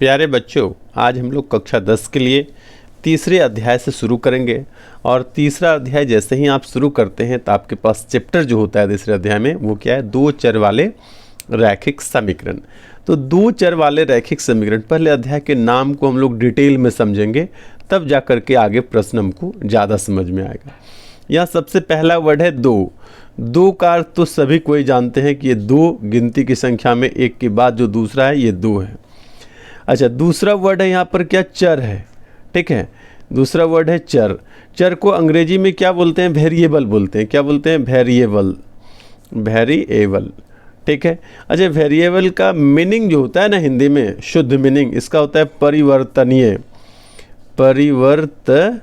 प्यारे बच्चों, आज हम लोग कक्षा 10 के लिए तीसरे अध्याय से शुरू करेंगे। और तीसरा अध्याय जैसे ही आप शुरू करते हैं तो आपके पास चैप्टर जो होता है तीसरे अध्याय में वो क्या है, दो चर वाले रैखिक समीकरण। तो दो चर वाले रैखिक समीकरण, पहले अध्याय के नाम को हम लोग डिटेल में समझेंगे, तब जा कर के आगे प्रश्न हमको ज़्यादा समझ में आएगा। यहाँ सबसे पहला वर्ड है दो। दो का अर्थ तो सभी कोई जानते हैं कि ये दो गिनती की संख्या में एक के बाद जो दूसरा है ये दो है। अच्छा, दूसरा वर्ड है यहाँ पर क्या, चर है। ठीक है, दूसरा वर्ड है चर। चर को अंग्रेजी में क्या बोलते हैं, वेरिएबल बोलते हैं। क्या बोलते हैं, वेरिएबल, वेरिएबल। ठीक है। अच्छा, वेरिएबल का मीनिंग जो होता है ना हिंदी में, शुद्ध मीनिंग इसका होता है परिवर्तनीय। परिवर्तनीय,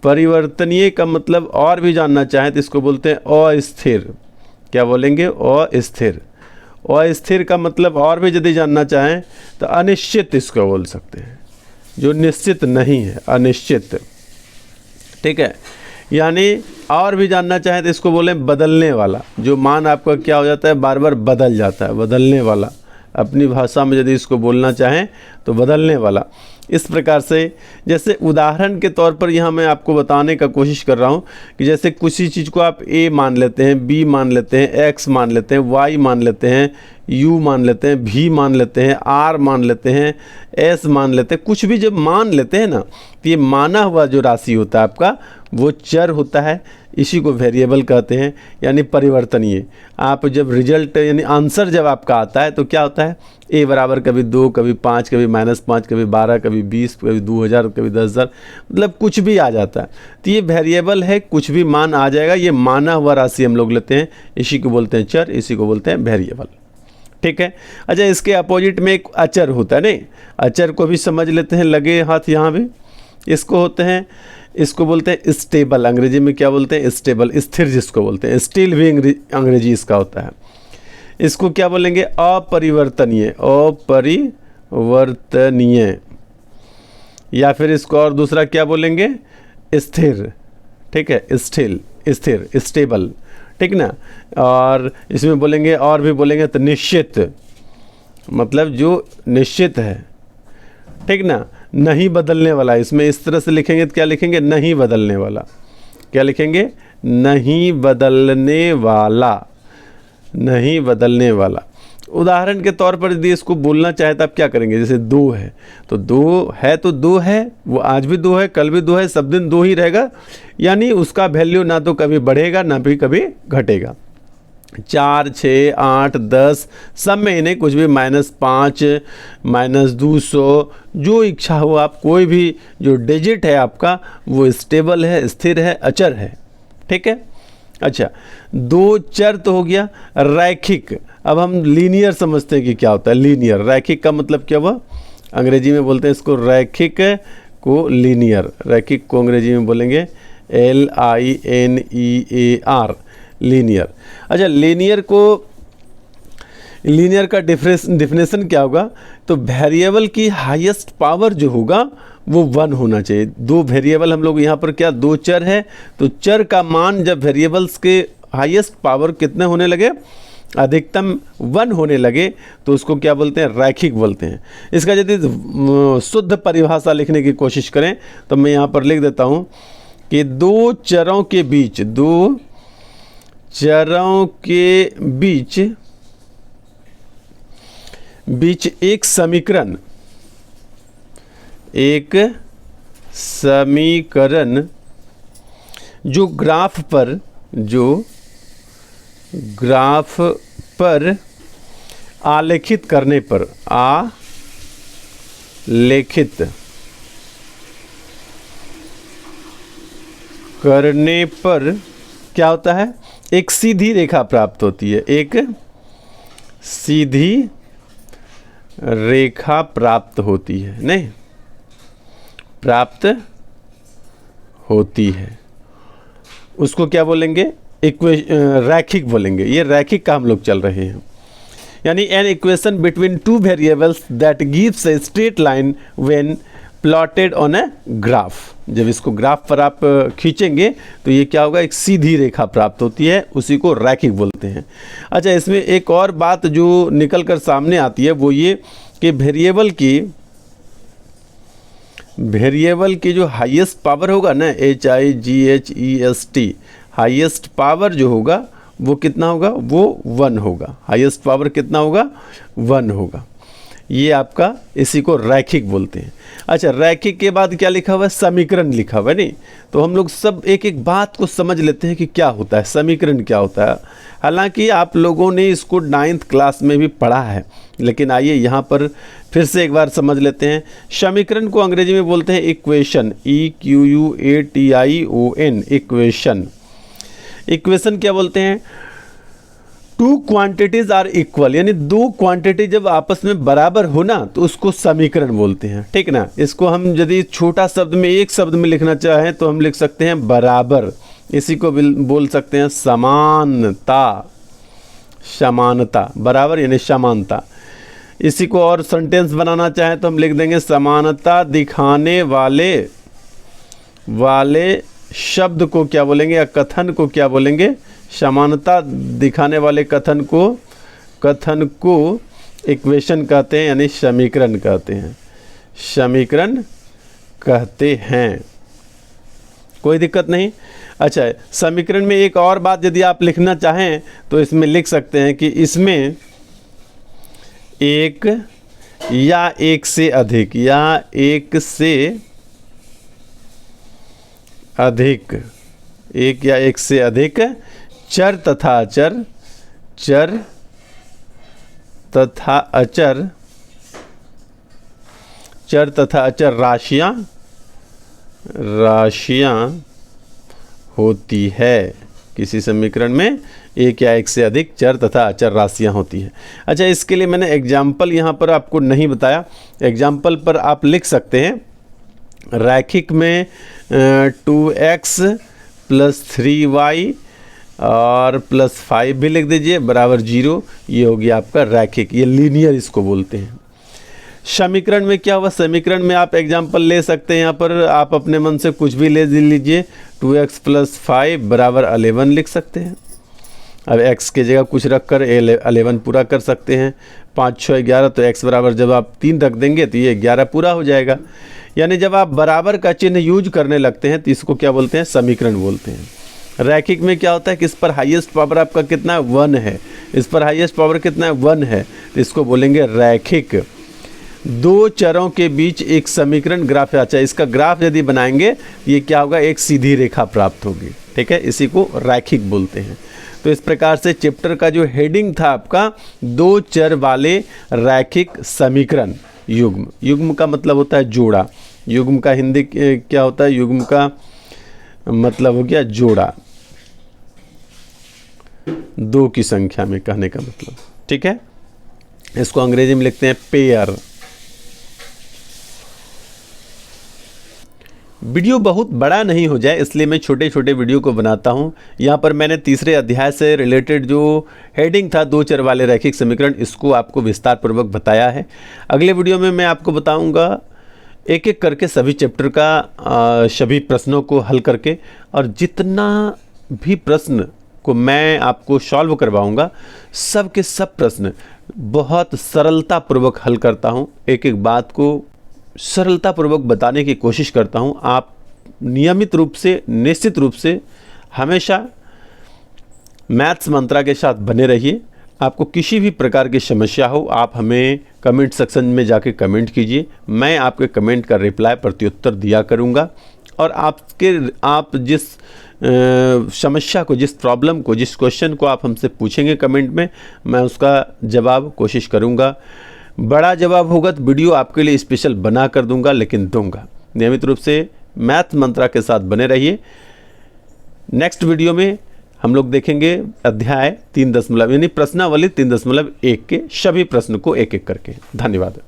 परिवर्तनीय का मतलब और भी जानना चाहें तो इसको बोलते हैं अस्थिर। क्या बोलेंगे, अस्थिर। अस्थिर का मतलब और भी यदि जानना चाहें तो अनिश्चित इसको बोल सकते हैं, जो निश्चित नहीं है, अनिश्चित। ठीक है, यानी और भी जानना चाहें तो इसको बोलें बदलने वाला, जो मान आपका क्या हो जाता है, बार बार बदल जाता है, बदलने वाला। अपनी भाषा में यदि इसको बोलना चाहें तो बदलने वाला। इस प्रकार से, जैसे उदाहरण के तौर पर यहाँ मैं आपको बताने का कोशिश कर रहा हूँ कि जैसे किसी चीज़ को आप ए मान लेते हैं, बी मान लेते हैं, एक्स मान लेते हैं, वाई मान लेते हैं, यू मान लेते हैं, भी मान लेते हैं, आर मान लेते हैं, एस मान लेते हैं। कुछ भी जब मान लेते हैं ना तो ये माना हुआ जो राशि होता है आपका वो चर होता है। इसी को वेरिएबल कहते हैं, यानी परिवर्तनीय। आप जब रिजल्ट यानी आंसर जब आपका आता है तो क्या होता है, ए बराबर कभी 2, कभी 5, कभी -5, कभी 12, कभी 20, कभी 2000, कभी 10,000, मतलब कुछ भी आ जाता है। तो ये वेरिएबल है, कुछ भी मान आ जाएगा, ये माना हुआ राशि हम लोग लेते हैं, इसी को बोलते हैं चर, इसी को बोलते हैं वेरिएबल। ठीक है। अच्छा, इसके अपोजिट में एक अचर होता है। नहीं, अचर को भी समझ लेते हैं, लगे हाथ यहाँ भी। इसको होते हैं, इसको बोलते हैं स्टेबल। अंग्रेजी में क्या बोलते हैं, स्टेबल, स्थिर जिसको बोलते हैं। स्टील भी अंग्रेजी इसका होता है। इसको क्या बोलेंगे, अपरिवर्तनीय, अपरिवर्तनीय। या फिर इसको और दूसरा क्या बोलेंगे, स्थिर। ठीक है, स्थिर, स्थिर, स्टेबल। ठीक ना। और इसमें बोलेंगे, और भी बोलेंगे तो निश्चित, मतलब जो निश्चित है। ठीक ना, नहीं बदलने वाला। इसमें इस तरह से लिखेंगे तो क्या लिखेंगे, नहीं बदलने वाला। क्या लिखेंगे, नहीं बदलने वाला, नहीं बदलने वाला। उदाहरण के तौर पर यदि इसको बोलना चाहे तो आप क्या करेंगे, जैसे दो है तो दो है, तो दो है, वो आज भी दो है, कल भी दो है, सब दिन दो ही रहेगा। यानी उसका वैल्यू ना तो कभी बढ़ेगा ना भी कभी घटेगा। 4, 6, 8, 10 सब में इन्हें कुछ भी -5, -200, जो इच्छा हो आप, कोई भी जो डिजिट है आपका वो स्टेबल है, स्थिर है, अचर है। ठीक है। अच्छा, दो चर तो हो गया। रैखिक, अब हम लीनियर समझते हैं कि क्या होता है लीनियर। रैखिक का मतलब क्या हुआ, अंग्रेजी में बोलते हैं इसको रैखिक को लीनियर। रैखिक को अंग्रेजी में बोलेंगे LINEAR, लीनियर। अच्छा, लीनियर को, लीनियर का डिफिनेशन क्या होगा, तो वेरिएबल की हाईएस्ट पावर जो होगा वो 1 होना चाहिए। दो वेरिएबल हम लोग यहाँ पर क्या, दो चर है, तो चर का मान जब वेरिएबल्स के हाईएस्ट पावर कितने होने लगे, अधिकतम 1 होने लगे, तो उसको क्या बोलते हैं, रैखिक बोलते हैं। इसका यदि शुद्ध परिभाषा लिखने की कोशिश करें तो मैं यहाँ पर लिख देता हूँ कि दो चरों के बीच, दो चरों के बीच एक समीकरण, एक समीकरण जो ग्राफ पर आलेखित करने पर, आलेखित करने पर क्या होता है, एक सीधी रेखा प्राप्त होती है। एक सीधी रेखा प्राप्त होती है, नहीं प्राप्त होती है, उसको क्या बोलेंगे, रैखिक बोलेंगे। ये रैखिक का हम लोग चल रहे हैं। यानी an equation between two variables that gives a straight line when plotted on a graph. जब इसको ग्राफ पर आप खींचेंगे तो ये क्या होगा, एक सीधी रेखा प्राप्त होती है, उसी को रैखिक बोलते हैं। अच्छा, इसमें एक और बात जो निकल कर सामने आती है वो ये कि वेरिएबल की जो हाईएस्ट पावर होगा ना, HIGHEST, हाईएस्ट पावर जो होगा वो कितना होगा, वो 1 होगा। हाईएस्ट पावर कितना होगा, 1 होगा। ये आपका, इसी को रैखिक बोलते हैं। अच्छा, रैखिक के बाद क्या लिखा हुआ है, समीकरण लिखा हुआ है। नहीं तो हम लोग सब एक एक बात को समझ लेते हैं कि क्या होता है, समीकरण क्या होता है। हालांकि आप लोगों ने इसको 9th क्लास में भी पढ़ा है, लेकिन आइए यहाँ पर फिर से एक बार समझ लेते हैं। समीकरण को अंग्रेजी में बोलते हैं इक्वेशन, EQUATION, इक्वेशन। इक्वेशन क्या बोलते हैं, टू क्वांटिटीज आर इक्वल, यानी दो क्वांटिटी जब आपस में बराबर हो ना तो उसको समीकरण बोलते हैं, ठीक ना। इसको हम यदि छोटा शब्द में, एक शब्द में लिखना चाहें तो हम लिख सकते हैं बराबर। इसी को बोल सकते हैं समानता, समानता, बराबर यानी समानता। इसी को और सेंटेंस बनाना चाहें तो हम लिख देंगे समानता दिखाने वाले शब्द को क्या बोलेंगे, या कथन को क्या बोलेंगे, समानता दिखाने वाले कथन को इक्वेशन कहते हैं, यानी समीकरण कहते हैं, समीकरण कहते हैं। कोई दिक्कत नहीं। अच्छा, समीकरण में एक और बात यदि आप लिखना चाहें तो इसमें लिख सकते हैं कि इसमें एक या एक से अधिक, या एक से अधिक, एक या एक से अधिक चर तथा अचर, चर तथा अचर, चर तथा अचर राशियां होती है। किसी समीकरण में एक या एक से अधिक चर तथा अचर राशियां होती है। अच्छा, इसके लिए मैंने एग्जाम्पल यहाँ पर आपको नहीं बताया। एग्जाम्पल पर आप लिख सकते हैं, रैखिक में 2x + 3y और +5 भी लिख दीजिए बराबर 0। ये होगी आपका रैखिक, ये लीनियर इसको बोलते हैं। समीकरण में क्या हुआ, समीकरण में आप एग्जाम्पल ले सकते हैं, यहाँ पर आप अपने मन से कुछ भी ले लीजिए। 2x + 5 बराबर 11 लिख सकते हैं। अब x की जगह कुछ रख कर 11 पूरा कर सकते हैं। 5 6 11, तो x बराबर जब आप 3 रख देंगे तो ये 11 पूरा हो जाएगा। यानी जब आप बराबर का चिन्ह यूज करने लगते हैं तो इसको क्या बोलते हैं, समीकरण बोलते हैं। रैखिक में क्या होता है कि इस पर हाईएस्ट पावर आपका कितना है, 1 है, इस पर हाईएस्ट पावर कितना है, 1 है, तो इसको बोलेंगे रैखिक। दो चरों के बीच एक समीकरण ग्राफ है। अच्छा, इसका ग्राफ यदि बनाएंगे ये क्या होगा, एक सीधी रेखा प्राप्त होगी, ठीक है, इसी को रैखिक बोलते हैं। तो इस प्रकार से चैप्टर का जो हेडिंग था आपका, दो चर वाले रैखिक समीकरण। युग्म, युग्म का मतलब होता है जोड़ा। युग्म का हिंदी क्या होता है, युग्म का मतलब हो गया जोड़ा, दो की संख्या में कहने का मतलब, ठीक है। इसको अंग्रेजी में लिखते हैं पेयर। वीडियो बहुत बड़ा नहीं हो जाए इसलिए मैं छोटे छोटे वीडियो को बनाता हूं। यहाँ पर मैंने तीसरे अध्याय से रिलेटेड जो हेडिंग था, दो चर वाले रैखिक समीकरण, इसको आपको विस्तार पूर्वक बताया है। अगले वीडियो में मैं आपको बताऊंगा एक एक करके सभी चैप्टर का सभी प्रश्नों को हल करके, और जितना भी प्रश्न को मैं आपको सॉल्व करवाऊंगा, सब के सब प्रश्न बहुत सरलता पूर्वक हल करता हूं। एक एक बात को सरलता पूर्वक बताने की कोशिश करता हूं। आप नियमित रूप से, निश्चित रूप से हमेशा मैथ्स मंत्रा के साथ बने रहिए। आपको किसी भी प्रकार की समस्या हो, आप हमें कमेंट सेक्शन में जाके कमेंट कीजिए। मैं आपके कमेंट का रिप्लाई, प्रत्युत्तर दिया करूंगा, और आप जिस समस्या को, जिस प्रॉब्लम को, जिस क्वेश्चन को आप हमसे पूछेंगे कमेंट में, मैं उसका जवाब कोशिश करूंगा। बड़ा जवाब होगा तो वीडियो आपके लिए स्पेशल बना कर दूंगा, लेकिन दूंगा। नियमित रूप से मैथ मंत्रा के साथ बने रहिए। नेक्स्ट वीडियो में हम लोग देखेंगे अध्याय 3 यानी प्रश्नावली 3.1 के सभी प्रश्न को एक एक करके। धन्यवाद।